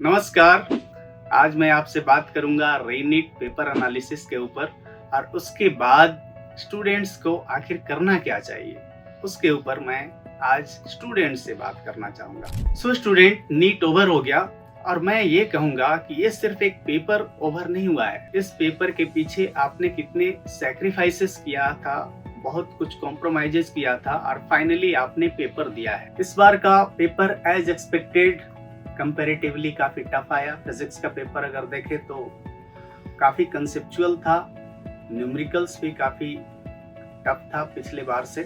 नमस्कार। आज मैं आपसे बात करूंगा रीनीट पेपर एनालिसिस के ऊपर और उसके बाद स्टूडेंट्स को आखिर करना क्या चाहिए, उसके ऊपर मैं आज स्टूडेंट से बात करना चाहूंगा। स्टूडेंट, नीट ओवर हो गया और मैं ये कहूंगा कि ये सिर्फ एक पेपर ओवर नहीं हुआ है। इस पेपर के पीछे आपने कितने सैक्रिफाइसेस किया था, बहुत कुछ कॉम्प्रोमाइजेस किया था और फाइनली आपने पेपर दिया है। इस बार का पेपर एज एक्सपेक्टेड कंपैरेटिवली काफी टफ आया। फिजिक्स का पेपर अगर देखें तो काफी कंसेप्चुअल था, न्यूमेरिकल्स भी काफी टफ था पिछले बार से,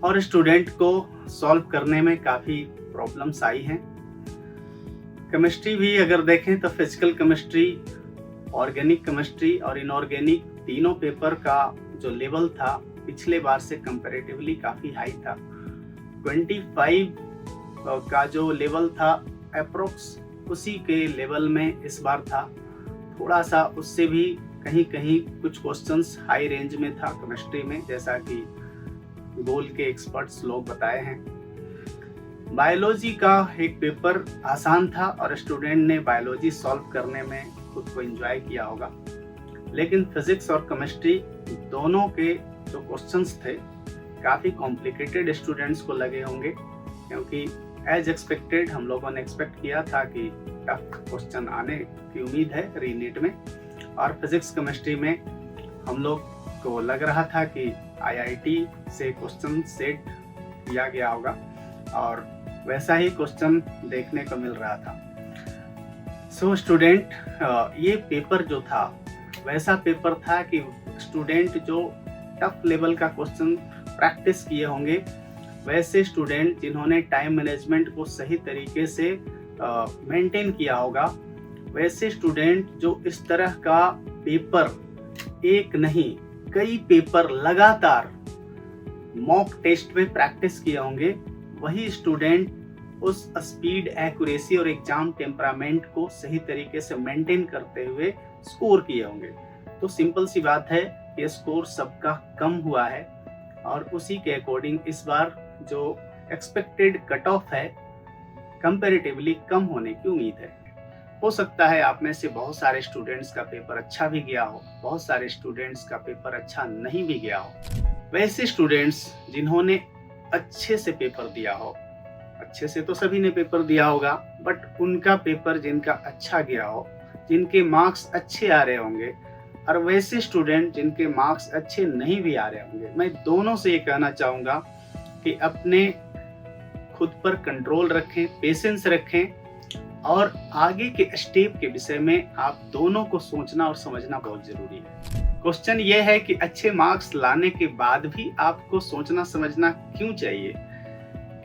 और स्टूडेंट को सॉल्व करने में काफी प्रॉब्लम्स आई हैं। केमिस्ट्री भी अगर देखें तो फिजिकल केमिस्ट्री, ऑर्गेनिक केमिस्ट्री और इनऑर्गेनिक तीनों पेपर का जो लेवल था पिछले बार से कंपैरेटिवली काफी हाई था। 25 का जो लेवल था अप्रोक्स उसी के लेवल में इस बार था। थोड़ा सा उससे भी कहीं कहीं कुछ क्वेश्चंस हाई रेंज में था केमिस्ट्री में, जैसा कि गोल के एक्सपर्ट्स लोग बताए हैं। बायोलॉजी का एक पेपर आसान था और स्टूडेंट ने बायोलॉजी सॉल्व करने में खुद को एंजॉय किया होगा, लेकिन फिजिक्स और केमिस्ट्री दोनों के जो क्वेश्चंस थे काफ़ी कॉम्प्लिकेटेड स्टूडेंट्स को लगे होंगे, क्योंकि एज एक्सपेक्टेड हम लोगों ने एक्सपेक्ट किया था कि टफ क्वेश्चन आने की उम्मीद है रीनीट में। और फिजिक्स केमिस्ट्री में हम लोग को लग रहा था कि आईआईटी से क्वेश्चन सेट किया गया होगा और वैसा ही क्वेश्चन देखने को मिल रहा था। स्टूडेंट, ये पेपर जो था वैसा पेपर था कि स्टूडेंट जो टफ लेवल का क्वेश्चन प्रैक्टिस किए होंगे, वैसे स्टूडेंट जिन्होंने टाइम मैनेजमेंट को सही तरीके से मेंटेन किया होगा, वैसे स्टूडेंट जो इस तरह का पेपर एक नहीं कई पेपर लगातार मॉक टेस्ट में प्रैक्टिस किए होंगे, वही स्टूडेंट उस स्पीड, एक्यूरेसी और एग्जाम टेम्परामेंट को सही तरीके से मेंटेन करते हुए स्कोर किए होंगे। तो सिंपल सी बात है कि स्कोर सबका कम हुआ है और उसी के अकॉर्डिंग इस बार जो एक्सपेक्टेड कट ऑफ है कंपैरेटिवली कम होने की उम्मीद है। हो सकता है आप में से बहुत सारे स्टूडेंट्स का पेपर अच्छा भी गया हो, बहुत सारे स्टूडेंट्स का पेपर अच्छा नहीं भी गया हो। वैसे स्टूडेंट्स जिन्होंने अच्छे से पेपर दिया हो, अच्छे से तो सभी ने पेपर दिया होगा, बट उनका पेपर जिनका अच्छा गया हो, जिनके मार्क्स अच्छे आ रहे होंगे, और वैसे स्टूडेंट जिनके मार्क्स अच्छे नहीं भी आ रहे होंगे, मैं दोनों से ये कहना चाहूँगा कि अपने खुद पर कंट्रोल रखें, पेशेंस रखें और आगे के स्टेप के विषय में आप दोनों को सोचना और समझना बहुत जरूरी है। क्वेश्चन ये है कि अच्छे मार्क्स लाने के बाद भी आपको सोचना समझना क्यों चाहिए?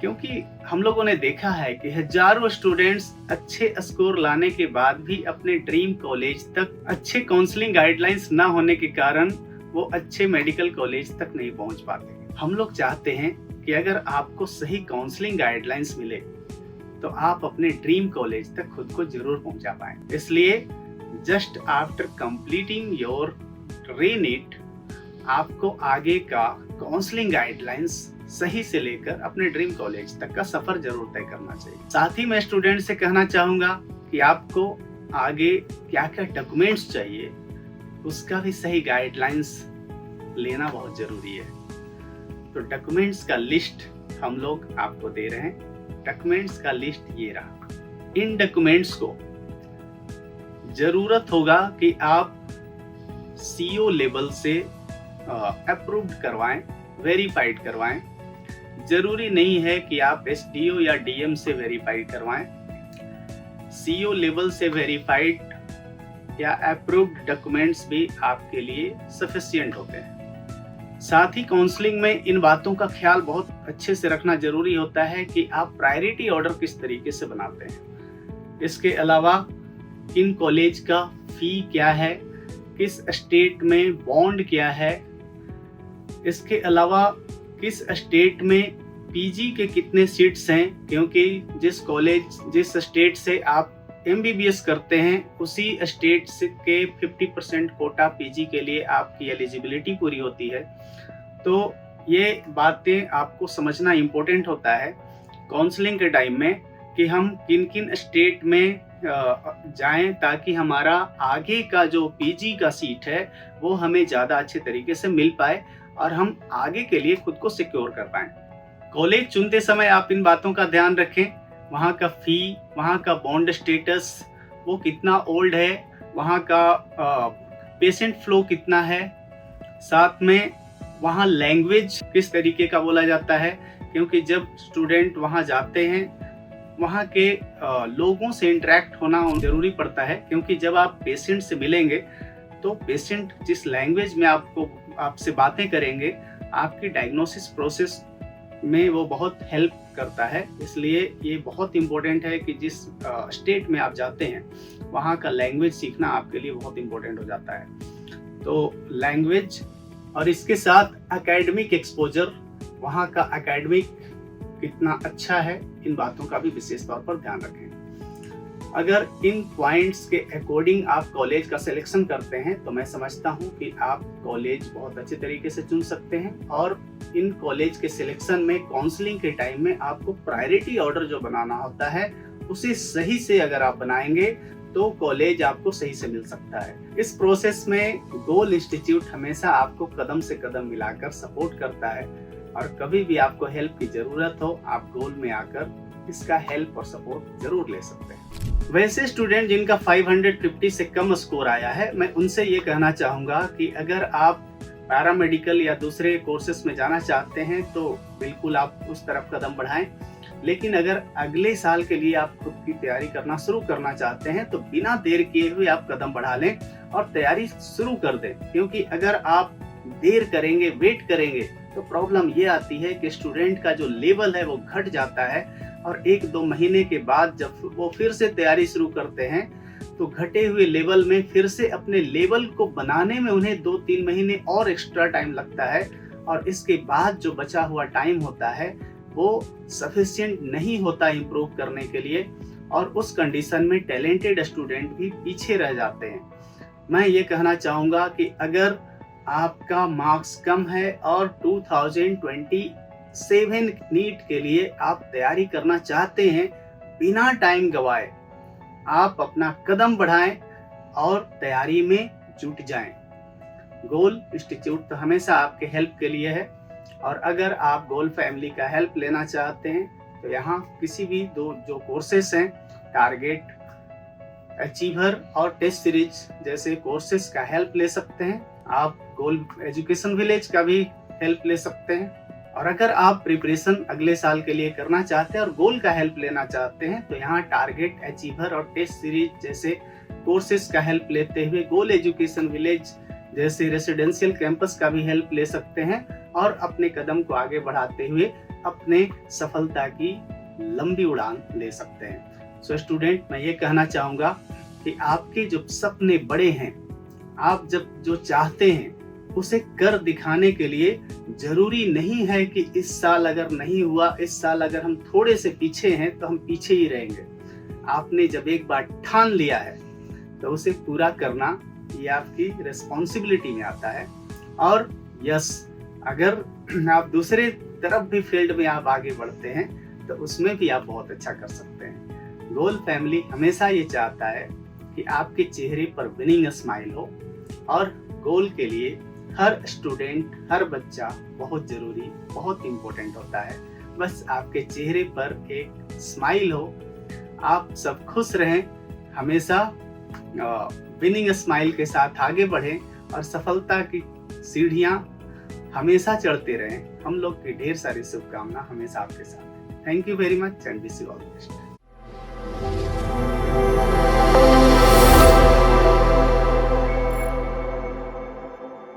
क्योंकि हम लोगों ने देखा है कि हजारों स्टूडेंट्स अच्छे स्कोर लाने के बाद भी अपने ड्रीम कॉलेज तक अच्छे काउंसलिंग गाइडलाइंस ना होने के कारण वो अच्छे मेडिकल कॉलेज तक नहीं पहुंच पाते। हम लोग चाहते हैं कि अगर आपको सही काउंसलिंग गाइडलाइंस मिले तो आप अपने ड्रीम कॉलेज तक खुद को जरूर पहुंचा पाएं। इसलिए जस्ट आफ्टर कंप्लीटिंग योर रीनीट आपको आगे का काउंसलिंग गाइडलाइंस सही से लेकर अपने ड्रीम कॉलेज तक का सफर जरूर तय करना चाहिए। साथ ही मैं स्टूडेंट से कहना चाहूंगा कि आपको आगे क्या क्या डॉक्यूमेंट्स चाहिए उसका भी सही गाइडलाइंस लेना बहुत जरूरी है। तो डॉक्यूमेंट्स का लिस्ट हम लोग आपको दे रहे हैं। डॉक्यूमेंट्स का लिस्ट ये रहा। इन डॉक्यूमेंट्स को जरूरत होगा कि आप सीओ लेवल से अप्रूव्ड करवाएं, वेरीफाइड करवाएं। जरूरी नहीं है कि आप एसडीओ या डीएम से वेरीफाइड करवाएं। सीओ लेवल से वेरीफाइड या अप्रूव्ड डॉक्यूमेंट्स भी आपके लिए सफिशिएंट होते हैं। साथ ही काउंसलिंग में इन बातों का ख्याल बहुत अच्छे से रखना जरूरी होता है कि आप प्रायोरिटी ऑर्डर किस तरीके से बनाते हैं। इसके अलावा किन कॉलेज का फी क्या है, किस स्टेट में बॉन्ड क्या है, इसके अलावा किस स्टेट में पीजी के कितने सीट्स हैं, क्योंकि जिस स्टेट से आप एमबीबीएस करते हैं उसी स्टेट से के 50% कोटा पीजी के लिए आपकी एलिजिबिलिटी पूरी होती है। तो ये बातें आपको समझना इम्पोर्टेंट होता है काउंसलिंग के टाइम में कि हम किन किन स्टेट में जाएं ताकि हमारा आगे का जो पीजी का सीट है वो हमें ज़्यादा अच्छे तरीके से मिल पाए और हम आगे के लिए खुद को सिक्योर कर पाएं। कॉलेज चुनते समय आप इन बातों का ध्यान रखें, वहाँ का फ़ी, वहाँ का बॉन्ड स्टेटस, वो कितना ओल्ड है, वहाँ का पेशेंट फ्लो कितना है, साथ में वहाँ लैंग्वेज किस तरीके का बोला जाता है, क्योंकि जब स्टूडेंट वहाँ जाते हैं वहाँ के लोगों से इंटरेक्ट होना ज़रूरी पड़ता है, क्योंकि जब आप पेशेंट से मिलेंगे तो पेशेंट जिस लैंग्वेज में आपसे बातें करेंगे आपकी डायग्नोसिस प्रोसेस में वो बहुत हेल्प करता है। इसलिए ये बहुत इम्पोर्टेंट है कि जिस स्टेट में आप जाते हैं वहाँ का लैंग्वेज सीखना आपके लिए बहुत इम्पोर्टेंट हो जाता है। तो लैंग्वेज और इसके साथ एकेडमिक एक्सपोजर, वहाँ का एकेडमिक कितना अच्छा है, इन बातों का भी विशेष तौर पर ध्यान रखें। अगर इन पॉइंट्स के अकॉर्डिंग आप कॉलेज का सिलेक्शन करते हैं तो मैं समझता हूँ कि आप कॉलेज बहुत अच्छे तरीके से चुन सकते हैं। और इन कॉलेज के सिलेक्शन में काउंसलिंग के टाइम में आपको प्रायोरिटी ऑर्डर जो बनाना होता है उसे सही से अगर आप बनाएंगे तो कॉलेज आपको सही से मिल सकता है। इस प्रोसेस में गोल इंस्टीट्यूट हमेशा आपको कदम से कदम मिलाकर सपोर्ट करता है और कभी भी आपको हेल्प की जरूरत हो आप गोल में आकर इसका हेल्प और सपोर्ट जरूर ले सकते हैं। वैसे स्टूडेंट जिनका 550 से कम स्कोर आया है, मैं उनसे ये कहना चाहूँगा कि अगर आप पैरामेडिकल या दूसरे कोर्सेस में जाना चाहते हैं तो बिल्कुल आप उस तरफ कदम बढ़ाएं। लेकिन अगर अगले साल के लिए आप खुद की तैयारी करना शुरू करना चाहते हैं तो बिना देर किए हुए आप कदम बढ़ा लें और तैयारी शुरू कर दें, क्योंकि अगर आप देर करेंगे, वेट करेंगे तो प्रॉब्लम ये आती है कि स्टूडेंट का जो लेवल है वो घट जाता है और 1-2 महीने के बाद जब वो फिर से तैयारी शुरू करते हैं तो घटे हुए लेवल में फिर से अपने लेवल को बनाने में उन्हें 2-3 महीने और एक्स्ट्रा टाइम लगता है और इसके बाद जो बचा हुआ टाइम होता है वो सफिशिएंट नहीं होता इम्प्रूव करने के लिए और उस कंडीशन में टैलेंटेड स्टूडेंट भी पीछे रह जाते हैं। मैं ये कहना चाहूँगा कि अगर आपका मार्क्स कम है और 2027 नीट के लिए आप तैयारी करना चाहते हैं, बिना टाइम गवाए आप अपना कदम बढ़ाएं और तैयारी में जुट जाएं। गोल इंस्टीट्यूट तो हमेशा आपके हेल्प के लिए है और अगर आप गोल फैमिली का हेल्प लेना चाहते हैं तो यहाँ किसी भी दो जो कोर्सेस हैं, टारगेट, अचीवर और टेस्ट सीरीज जैसे कोर्सेस का हेल्प ले सकते हैं। आप गोल एजुकेशन विलेज का भी हेल्प ले सकते हैं और अगर आप प्रिपरेशन अगले साल के लिए करना चाहते हैं और गोल का हेल्प लेना चाहते हैं तो यहाँ टारगेट, अचीवर और टेस्ट सीरीज जैसे कोर्सेज का हेल्प लेते हुए गोल एजुकेशन विलेज जैसे रेसिडेंशियल कैंपस का भी हेल्प ले सकते हैं और अपने कदम को आगे बढ़ाते हुए अपने सफलता की लंबी उड़ान ले सकते हैं। सो स्टूडेंट, मैं ये कहना चाहूँगा कि आपके जो सपने बड़े हैं, आप जब जो चाहते हैं उसे कर दिखाने के लिए जरूरी नहीं है कि इस साल अगर नहीं हुआ, इस साल अगर हम थोड़े से पीछे हैं तो हम पीछे ही रहेंगे। आपने जब एक बार ठान लिया है तो उसे पूरा करना ये आपकी रिस्पॉन्सिबिलिटी में आता है। और यस, अगर आप दूसरे तरफ भी फील्ड में आप आगे बढ़ते हैं तो उसमें भी आप बहुत अच्छा कर सकते हैं। गोल फैमिली हमेशा ये चाहता है कि आपके चेहरे पर विनिंग स्माइल हो और गोल के लिए हर स्टूडेंट, हर बच्चा बहुत जरूरी, बहुत इम्पोर्टेंट होता है। बस आपके चेहरे पर एक स्माइल हो, आप सब खुश रहें, हमेशा विनिंग स्माइल के साथ आगे बढ़ें और सफलता की सीढ़ियां हमेशा चढ़ते रहें। हम लोग की ढेर सारी शुभकामना हमेशा आपके साथ है। Thank you very much and wish you all the best.